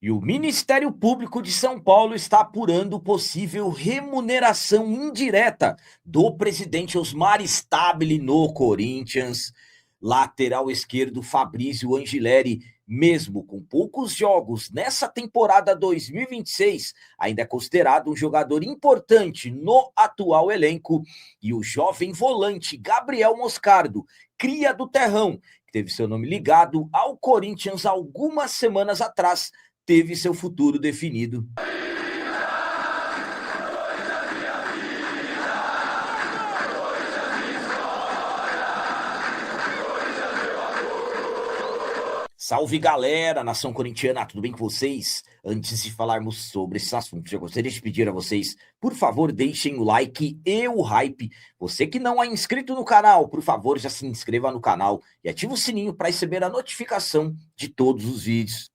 E o Ministério Público de São Paulo está apurando possível remuneração indireta do presidente Osmar Stabile no Corinthians. Lateral esquerdo Fabrício Angileri, mesmo com poucos jogos nessa temporada 2026, ainda é considerado um jogador importante no atual elenco. E o jovem volante Gabriel Moscardo, cria do Terrão, que teve seu nome ligado ao Corinthians algumas semanas atrás, teve seu futuro definido. Salve galera, nação corintiana, tudo bem com vocês? Antes de falarmos sobre esses assuntos, eu gostaria de pedir a vocês, por favor, deixem o like e o hype. Você que não é inscrito no canal, por favor, já se inscreva no canal e ative o sininho para receber a notificação de todos os vídeos.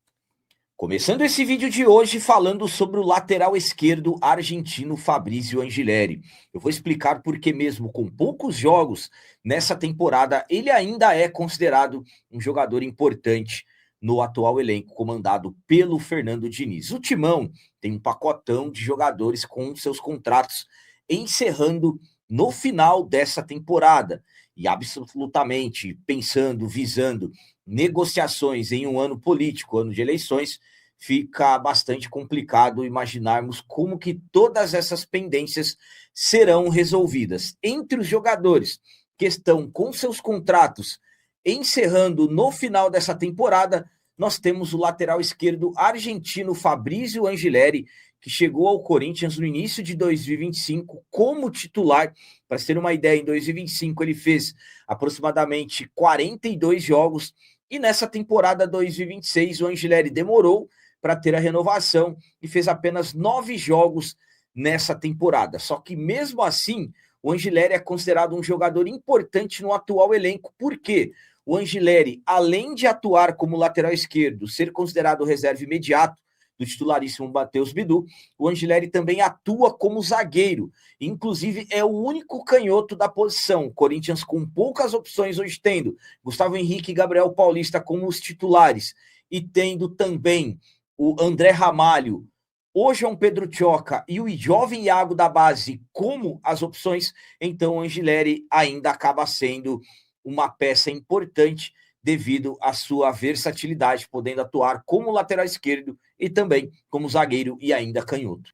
Começando esse vídeo de hoje falando sobre o lateral esquerdo argentino Fabrício Angileri. Eu vou explicar por que mesmo com poucos jogos nessa temporada, ele ainda é considerado um jogador importante no atual elenco comandado pelo Fernando Diniz. O Timão tem um pacotão de jogadores com seus contratos encerrando no final dessa temporada. E absolutamente pensando, visando negociações em um ano político, ano de eleições, fica bastante complicado imaginarmos como que todas essas pendências serão resolvidas. Entre os jogadores que estão com seus contratos encerrando no final dessa temporada, nós temos o lateral esquerdo argentino Fabrício Angileri, que chegou ao Corinthians no início de 2025 como titular. Para ter uma ideia, em 2025 ele fez aproximadamente 42 jogos, e nessa temporada 2026 o Angileri demorou para ter a renovação e fez apenas 9 jogos nessa temporada. Só que mesmo assim, o Angileri é considerado um jogador importante no atual elenco. Por quê? O Angileri, além de atuar como lateral esquerdo, ser considerado reserva imediato do titularíssimo Matheus Bidu, o Angileri também atua como zagueiro. Inclusive, é o único canhoto da posição. Corinthians com poucas opções hoje, tendo Gustavo Henrique e Gabriel Paulista como os titulares, e tendo também o André Ramalho, o João Pedro Tioca e o jovem Iago da base como as opções, então o Angileri ainda acaba sendo uma peça importante devido à sua versatilidade, podendo atuar como lateral esquerdo e também como zagueiro e ainda canhoto.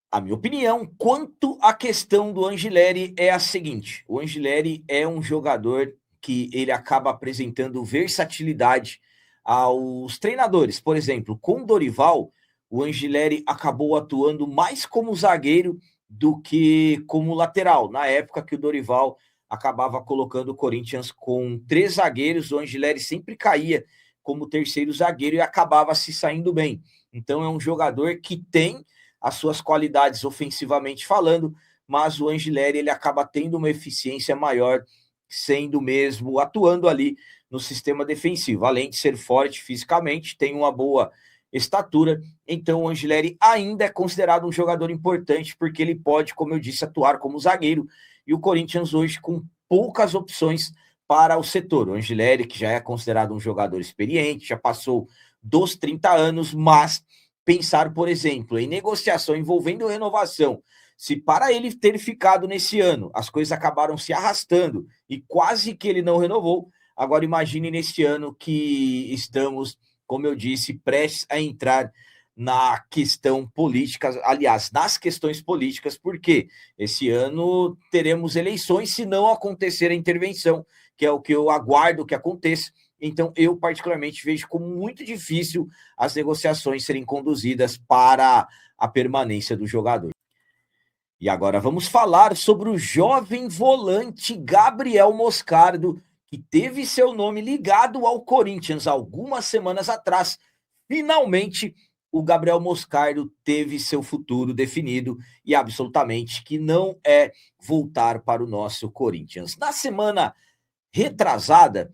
A minha opinião quanto à questão do Angileri é a seguinte: o Angileri é um jogador que ele acaba apresentando versatilidade aos treinadores. Por exemplo, com o Dorival, o Angileri acabou atuando mais como zagueiro do que como lateral. Na época que o Dorival acabava colocando o Corinthians com 3 zagueiros, o Angileri sempre caía como terceiro zagueiro e acabava se saindo bem. Então é um jogador que tem as suas qualidades ofensivamente falando, mas o Angileri ele acaba tendo uma eficiência maior, sendo mesmo atuando ali no sistema defensivo. Além de ser forte fisicamente, tem uma boa estatura, então o Angileri ainda é considerado um jogador importante, porque ele pode, como eu disse, atuar como zagueiro, e o Corinthians hoje com poucas opções para o setor. O Angileri, que já é considerado um jogador experiente, já passou dos 30 anos, mas pensar, por exemplo, em negociação envolvendo renovação, se para ele ter ficado nesse ano, as coisas acabaram se arrastando e quase que ele não renovou, agora imagine nesse ano que estamos, como eu disse, prestes a entrar na questão política, aliás, nas questões políticas, porque esse ano teremos eleições se não acontecer a intervenção, que é o que eu aguardo que aconteça. Então, eu particularmente vejo como muito difícil as negociações serem conduzidas para a permanência do jogador. E agora vamos falar sobre o jovem volante Gabriel Moscardo, que teve seu nome ligado ao Corinthians algumas semanas atrás. Finalmente, o Gabriel Moscardo teve seu futuro definido e absolutamente que não é voltar para o nosso Corinthians. Na semana retrasada,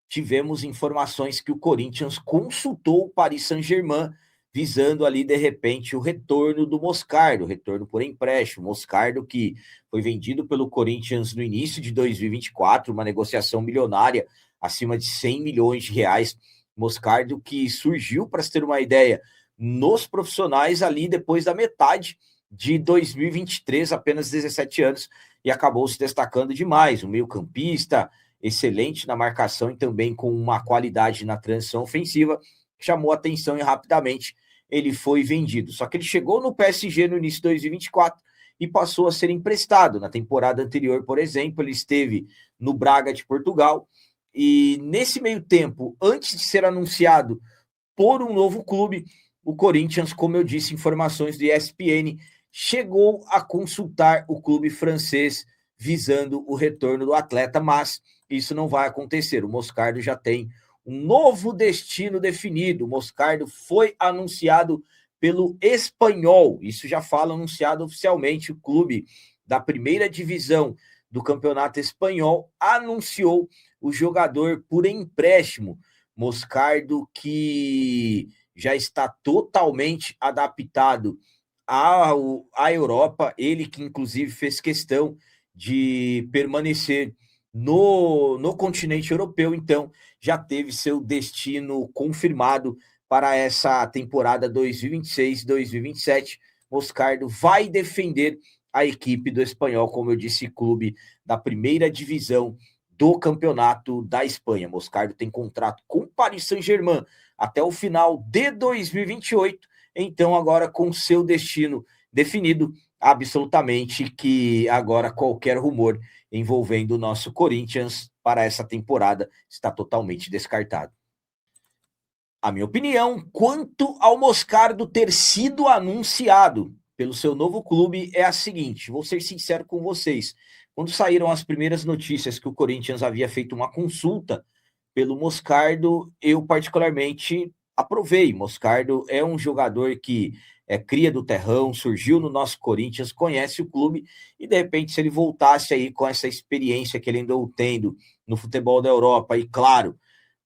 tivemos informações que o Corinthians consultou o Paris Saint-Germain, visando ali, de repente, o retorno do Moscardo, retorno por empréstimo. Moscardo que foi vendido pelo Corinthians no início de 2024, uma negociação milionária, acima de 100 milhões de reais. Moscardo que surgiu, para se ter uma ideia, nos profissionais ali depois da metade de 2023, apenas 17 anos, e acabou se destacando demais. Um meio-campista excelente na marcação e também com uma qualidade na transição ofensiva, chamou atenção e rapidamente ele foi vendido. Só que ele chegou no PSG no início de 2024 e passou a ser emprestado. Na temporada anterior, por exemplo, ele esteve no Braga de Portugal e nesse meio tempo, antes de ser anunciado por um novo clube, o Corinthians, como eu disse, informações do ESPN, chegou a consultar o clube francês visando o retorno do atleta, mas isso não vai acontecer. O Moscardo já tem um novo destino definido. O Moscardo foi anunciado pelo Espanhol, isso já fala anunciado oficialmente. O clube da primeira divisão do Campeonato Espanhol anunciou o jogador por empréstimo. Moscardo, que já está totalmente adaptado à Europa, ele que inclusive fez questão de permanecer no continente europeu, então já teve seu destino confirmado para essa temporada 2026-2027. Moscardo vai defender a equipe do Espanhol, como eu disse, clube da primeira divisão do campeonato da Espanha. Moscardo tem contrato com o Paris Saint-Germain até o final de 2028, então agora com seu destino definido, absolutamente que agora qualquer rumor envolvendo o nosso Corinthians para essa temporada está totalmente descartado. A minha opinião quanto ao Moscardo ter sido anunciado pelo seu novo clube é a seguinte, vou ser sincero com vocês, quando saíram as primeiras notícias que o Corinthians havia feito uma consulta pelo Moscardo, eu particularmente aprovei. Moscardo é um jogador que é cria do terrão, surgiu no nosso Corinthians, conhece o clube, e de repente se ele voltasse aí com essa experiência que ele andou tendo no futebol da Europa, e claro,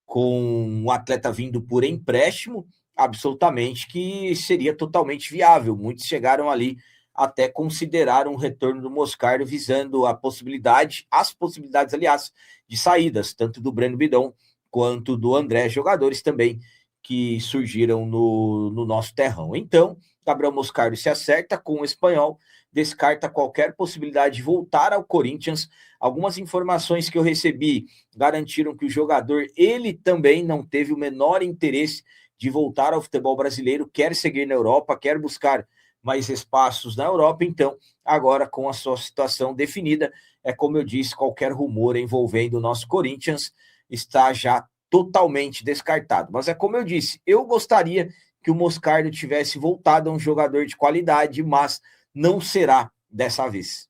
com um atleta vindo por empréstimo, absolutamente que seria totalmente viável. Muitos chegaram ali até considerar um retorno do Moscardo, visando a possibilidade, as possibilidades, aliás, de saídas, tanto do Breno Bidon quanto do André, jogadores também que surgiram no nosso terrão. Então, Gabriel Moscardo se acerta com o Espanhol, descarta qualquer possibilidade de voltar ao Corinthians. Algumas informações que eu recebi garantiram que o jogador, ele também não teve o menor interesse de voltar ao futebol brasileiro, quer seguir na Europa, quer buscar mais espaços na Europa. Então, agora com a sua situação definida, é como eu disse, qualquer rumor envolvendo o nosso Corinthians está já totalmente descartado. Mas é como eu disse, eu gostaria que o Moscardo tivesse voltado a um jogador de qualidade, mas não será dessa vez.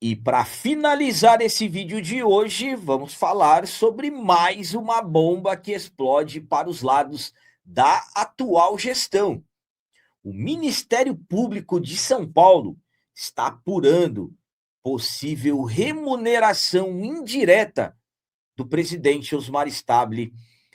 E para finalizar esse vídeo de hoje, vamos falar sobre mais uma bomba que explode para os lados da atual gestão. O Ministério Público de São Paulo está apurando possível remuneração indireta do presidente Osmar Stabile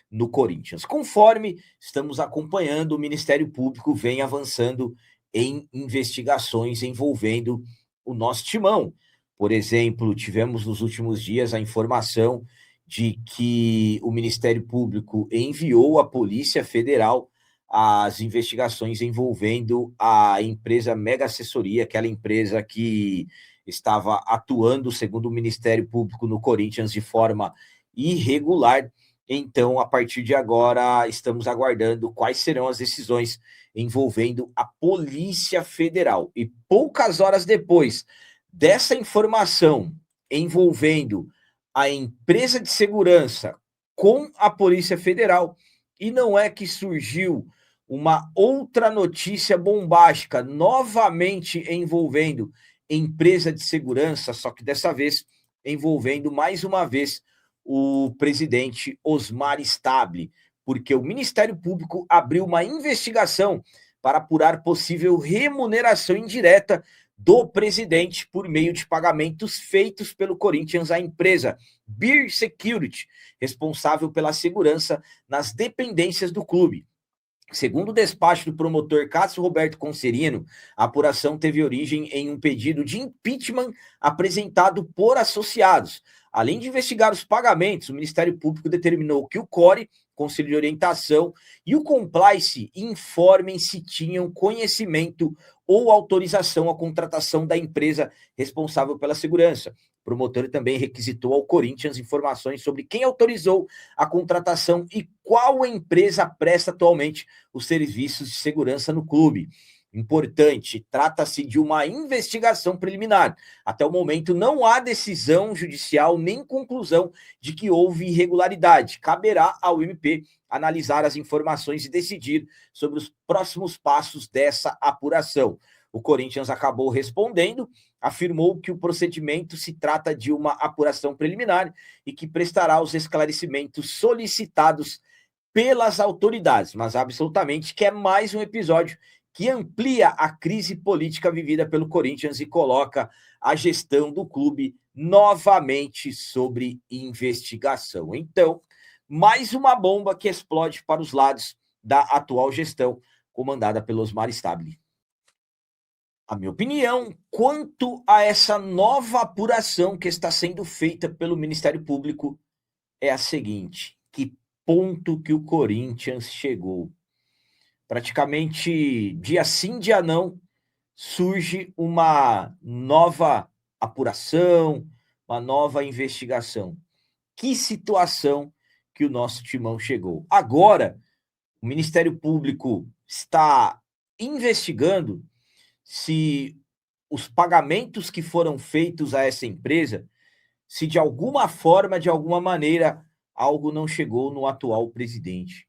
no Corinthians. Conforme estamos acompanhando, o Ministério Público vem avançando em investigações envolvendo o nosso timão. Por exemplo, tivemos nos últimos dias a informação de que o Ministério Público enviou à Polícia Federal as investigações envolvendo a empresa Mega Assessoria, aquela empresa que estava atuando, segundo o Ministério Público, no Corinthians de forma irregular. Então, a partir de agora, estamos aguardando quais serão as decisões envolvendo a Polícia Federal. E poucas horas depois dessa informação envolvendo a empresa de segurança com a Polícia Federal, e não é que surgiu uma outra notícia bombástica, novamente envolvendo empresa de segurança, só que dessa vez envolvendo mais uma vez o presidente Osmar Stabile, porque o Ministério Público abriu uma investigação para apurar possível remuneração indireta do presidente por meio de pagamentos feitos pelo Corinthians à empresa Beer Security, responsável pela segurança nas dependências do clube. Segundo o despacho do promotor Cássio Roberto Concerino, a apuração teve origem em um pedido de impeachment apresentado por associados. Além de investigar os pagamentos, o Ministério Público determinou que o CORE conselho de orientação e o compliance informem se tinham conhecimento ou autorização à contratação da empresa responsável pela segurança. O promotor também requisitou ao Corinthians informações sobre quem autorizou a contratação e qual empresa presta atualmente os serviços de segurança no clube. Importante, trata-se de uma investigação preliminar. Até o momento não há decisão judicial nem conclusão de que houve irregularidade. Caberá ao MP analisar as informações e decidir sobre os próximos passos dessa apuração. O Corinthians acabou respondendo, afirmou que o procedimento se trata de uma apuração preliminar e que prestará os esclarecimentos solicitados pelas autoridades, mas absolutamente que é mais um episódio que amplia a crise política vivida pelo Corinthians e coloca a gestão do clube novamente sobre investigação. Então, mais uma bomba que explode para os lados da atual gestão comandada pelo Osmar Stabile. A minha opinião quanto a essa nova apuração que está sendo feita pelo Ministério Público é a seguinte: que ponto que o Corinthians chegou? Praticamente dia sim, dia não, surge uma nova apuração, uma nova investigação. Que situação que o nosso timão chegou. Agora, o Ministério Público está investigando se os pagamentos que foram feitos a essa empresa, se de alguma forma, de alguma maneira, algo não chegou no atual presidente.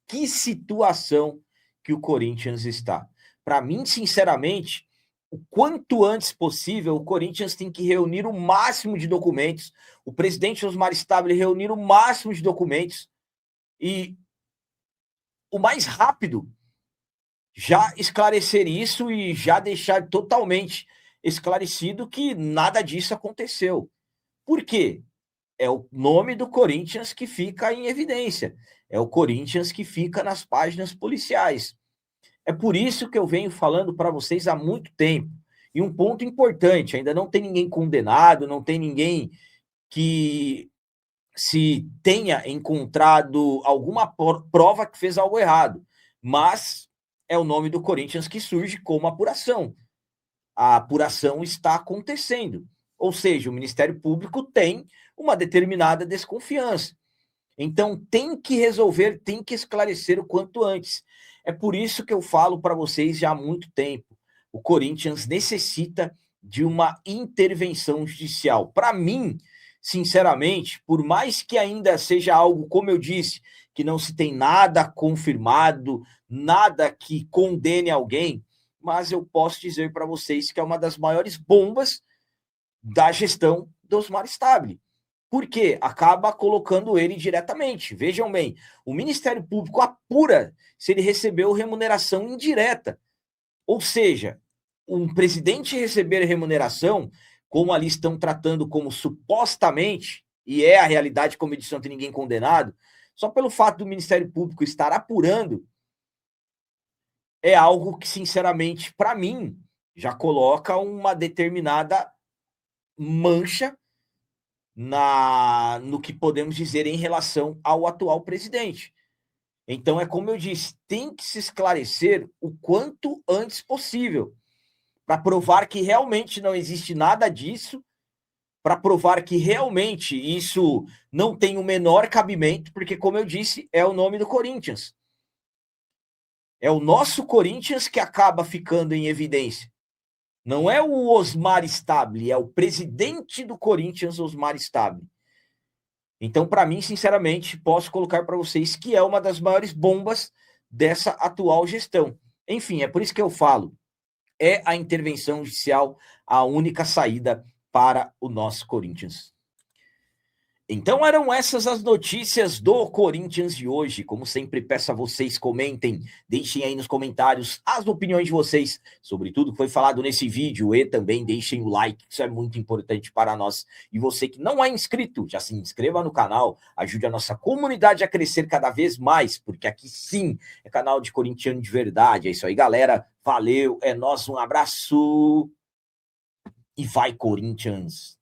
Que situação que o Corinthians está. Para mim, sinceramente, o quanto antes possível, o Corinthians tem que reunir o máximo de documentos, o presidente Osmar Stabile reunir o máximo de documentos e o mais rápido já esclarecer isso e já deixar totalmente esclarecido que nada disso aconteceu. Por quê? É o nome do Corinthians que fica em evidência. É o Corinthians que fica nas páginas policiais. É por isso que eu venho falando para vocês há muito tempo. E um ponto importante, ainda não tem ninguém condenado, não tem ninguém que se tenha encontrado alguma prova que fez algo errado. Mas é o nome do Corinthians que surge como apuração. A apuração está acontecendo. Ou seja, o Ministério Público tem uma determinada desconfiança. Então, tem que resolver, tem que esclarecer o quanto antes. É por isso que eu falo para vocês já há muito tempo. O Corinthians necessita de uma intervenção judicial. Para mim, sinceramente, por mais que ainda seja algo, como eu disse, que não se tem nada confirmado, nada que condene alguém, mas eu posso dizer para vocês que é uma das maiores bombas da gestão do Osmar Stabile. Por quê? Acaba colocando ele diretamente. Vejam bem, o Ministério Público apura se ele recebeu remuneração indireta. Ou seja, um presidente receber remuneração, como ali estão tratando como supostamente, e é a realidade, como eu disse, não tem ninguém condenado, só pelo fato do Ministério Público estar apurando, é algo que, sinceramente, para mim, já coloca uma determinada mancha no que podemos dizer em relação ao atual presidente. Então, é como eu disse, tem que se esclarecer o quanto antes possível, para provar que realmente não existe nada disso, para provar que realmente isso não tem o menor cabimento, porque, como eu disse, é o nome do Corinthians. É o nosso Corinthians que acaba ficando em evidência. Não é o Osmar Stabile, é o presidente do Corinthians, Osmar Stabile. Então, para mim, sinceramente, posso colocar para vocês que é uma das maiores bombas dessa atual gestão. Enfim, é por isso que eu falo, é a intervenção judicial a única saída para o nosso Corinthians. Então eram essas as notícias do Corinthians de hoje. Como sempre, peço a vocês, comentem, deixem aí nos comentários as opiniões de vocês sobre tudo que foi falado nesse vídeo e também deixem o like, isso é muito importante para nós. E você que não é inscrito, já se inscreva no canal, ajude a nossa comunidade a crescer cada vez mais, porque aqui sim é canal de corintiano de verdade. É isso aí, galera. Valeu, é nóis, um abraço e vai, Corinthians!